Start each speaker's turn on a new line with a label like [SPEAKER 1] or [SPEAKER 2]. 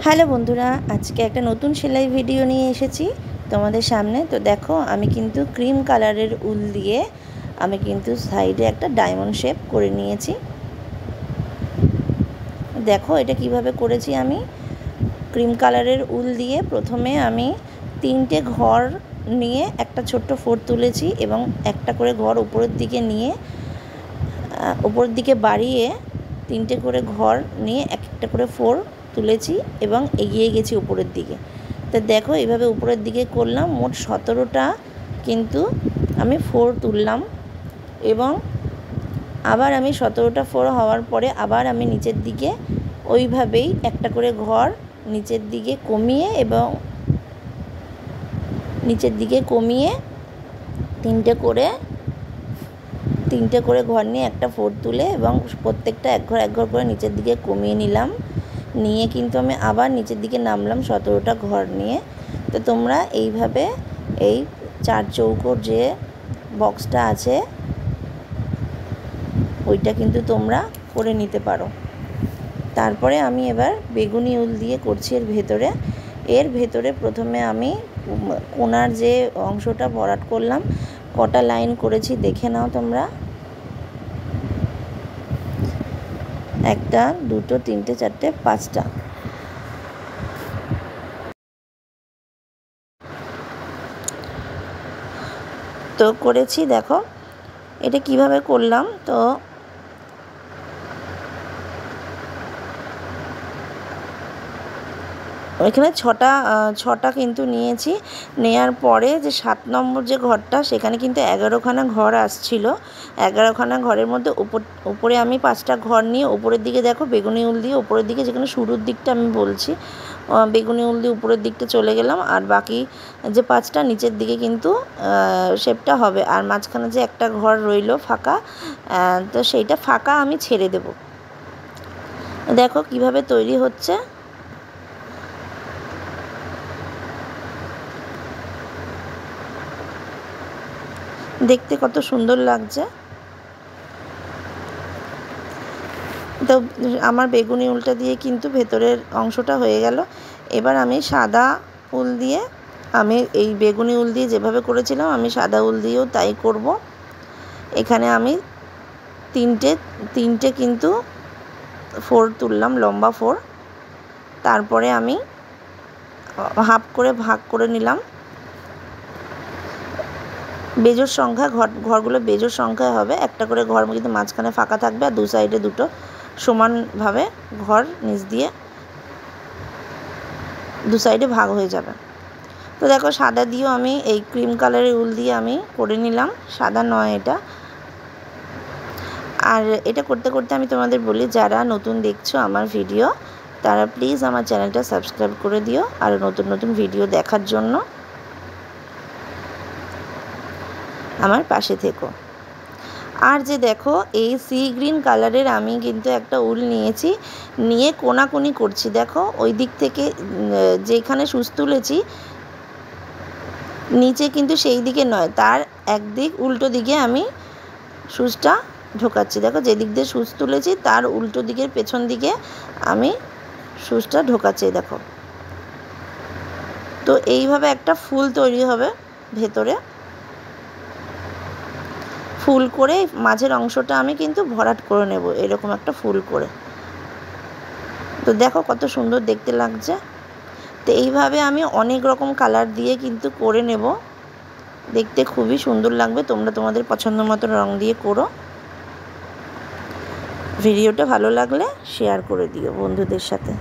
[SPEAKER 1] Hello বন্ধুরা, আজকে একটা নতুন সেলাই ভিডিও নিয়ে এসেছি তোমাদের সামনে। তো দেখো, আমি কিন্তু ক্রিম কালারের উল দিয়ে আমি কিন্তু সাইডে একটা ডায়মন্ড শেপ করে নিয়েছি। দেখো এটা কিভাবে করেছি। আমি ক্রিম কালারের উল দিয়ে প্রথমে আমি 3টে ঘর নিয়ে একটা ছোট্ট ফোর তুলেছি এবং একটা করে ঘর উপরের দিকে নিয়ে উপরের দিকে বাড়িয়ে 3টে করে ঘর নিয়ে একটা করে ফোর তুলেছি এবং এগিয়ে গেছি উপরের দিকে। তো দেখো এইভাবে উপরের দিকে করলাম। মোট 17টা কিন্তু আমি ফোর তুললাম এবং আবার আমি 17টা ফোর হওয়ার পরে আবার আমি নিচের দিকে ওইভাবেই একটা করে ঘর নিচের দিকে কমিয়ে এবং নিচের দিকে কমিয়ে 3টে করে ঘর নিয়ে একটা ফোর তুলে এবং প্রত্যেকটা এক ঘর করে নিচের দিকে কমিয়ে নিলাম। নিয়ে কিন্তু আমি আবার নিচের দিকে নামলাম 17টা ঘর নিয়ে। তো তোমরা এইভাবে এই 4 চৌকোর যে বক্সটা আছে ওইটা কিন্তু তোমরা করে নিতে পারো। তারপরে আমি এবার বেগুনি উল দিয়ে করছি এর ভেতরে প্রথমে আমি কোণার যে অংশটা ভরাট করলাম, কটা লাইন করেছি দেখে নাও তোমরা। 1টা 2টো 3টে 4টে 5টা। তো করেছি, দেখো এটা কিভাবে করলাম। তো এখানে ছটা কিন্তু নিয়েছি। নেয়ার পরে যে 7 নম্বর যে ঘরটা, সেখানে কিন্তু 11খানা ঘর আসছিল। 11খানা ঘরের মধ্যে উপরে আমি 5টা ঘর নিয়ে উপরের দিকে দেখো বেগুনি উল দিয়ে উপরের দিকে, যেখানে শুরুর দিকটা আমি বলছি, বেগুনি উল দিয়ে উপরের দিকটা চলে গেলাম। আর বাকি যে 5টা নিচের দিকে কিন্তু শেপটা হবে। আর মাঝখানে যে একটা ঘর রইল ফাঁকা, তো সেইটা ফাঁকা আমি ছেড়ে দেব। দেখো কিভাবে তৈরি হচ্ছে। দেখতে কত সুন্দর লাগছে। তো আমার বেগুনি উলটা দিয়ে কিন্তু ভেতরের অংশটা হয়ে গেল। এবার আমি সাদা উল দিয়ে, আমি এই বেগুনি উল দিয়ে যেভাবে করেছিলাম আমি সাদা উল দিয়েও তাই করব। এখানে আমি তিনটে কিন্তু ফোর তুললাম, লম্বা ফোর। তারপরে আমি হাফ করে ভাগ করে নিলাম। বেজোড় সংখ্যা, ঘরগুলো বেজোড় সংখ্যায় হবে। একটা করে ঘর কিন্তু মাঝখানে ফাঁকা থাকবে আর দু সাইডে দুটো সমানভাবে ঘর নিচ দিয়ে দু সাইডে ভাগ হয়ে যাবে। তো দেখো সাদা দিয়েও আমি এই ক্রিম কালারের উল দিয়ে আমি করে নিলাম, সাদা নয় এটা। আর এটা করতে করতে আমি তোমাদের বলি, যারা নতুন দেখছো আমার ভিডিও, তারা প্লিজ আমার চ্যানেলটা সাবস্ক্রাইব করে দিও আর নতুন নতুন ভিডিও দেখার জন্য আমার পাশে থেকো। আর যে দেখো এই সি গ্রিন কালারের আমি কিন্তু একটা উল নিয়েছি, নিয়ে কোনাকুনি করছি। দেখো ওই দিক থেকে যেখানে সুচ তুলেছি নিচে কিন্তু সেই দিকে নয়, তার একদিক উল্টো দিকে আমি সুচটা ঢোকাচ্ছি। দেখো যেদিক দিয়ে সুচ তুলেছি তার উল্টো দিকের পেছন দিকে আমি সুচটা ঢোকাচ্ছি। দেখো তো এইভাবে একটা ফুল তৈরি হবে ভেতরে। ফুল করে মাঝের অংশটা আমি কিন্তু ভরাট করে নেব এরকম একটা ফুল করে। তো দেখো কত সুন্দর দেখতে লাগছে। তো এইভাবে আমি অনেক রকম কালার দিয়ে কিন্তু করে নেব, দেখতে খুবই সুন্দর লাগবে। তোমরা তোমাদের পছন্দ মতো রং দিয়ে করো। ভিডিওটা ভালো লাগলে শেয়ার করে দিও বন্ধুদের সাথে।